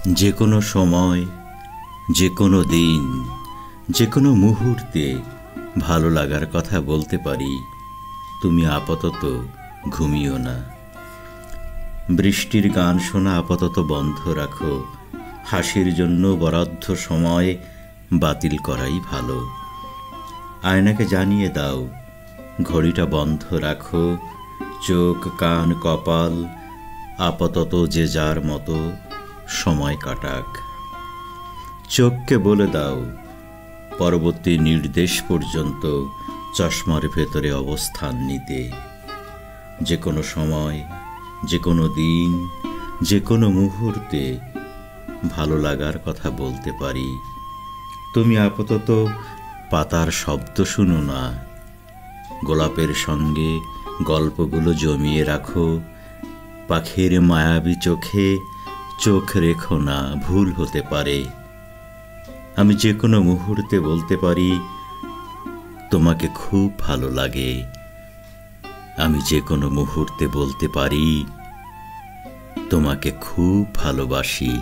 যে কোনো সময়, যে কোনো দিন, যে কোনো মুহূর্তে ভালো লাগার কথা বলতে পারি। তুমি আপাতত ঘুমিও না। বৃষ্টির গান শোনা আপাতত বন্ধ রাখো। হাসির জন্য বরাদ্দ সময় বাতিল করাই ভালো। আয়নাকে জানিয়ে দাও, ঘড়িটা বন্ধ রাখো। চোখ, কান, কপাল আপাতত যে যার মতো সময় কাটাক। চোখকে বলে দাও, পরবর্তী নির্দেশ পর্যন্ত চশমার ভেতরে অবস্থান নিতে। যে কোনো সময়, যে কোনো দিন, যে কোনো মুহূর্তে ভালো লাগার কথা বলতে পারি। তুমি আপাতত পাতার শব্দ শুনো না। গোলাপের সঙ্গে গল্পগুলো জমিয়ে রাখো। পাখির মায়াবী চোখে চোখ রেখো না, ভুল হতে পারে। আমি যে কোনো মুহূর্তে বলতে পারি, তোমাকে খুব ভালো লাগে। আমি যে কোনো মুহূর্তে বলতে পারি, তোমাকে খুব ভালোবাসি।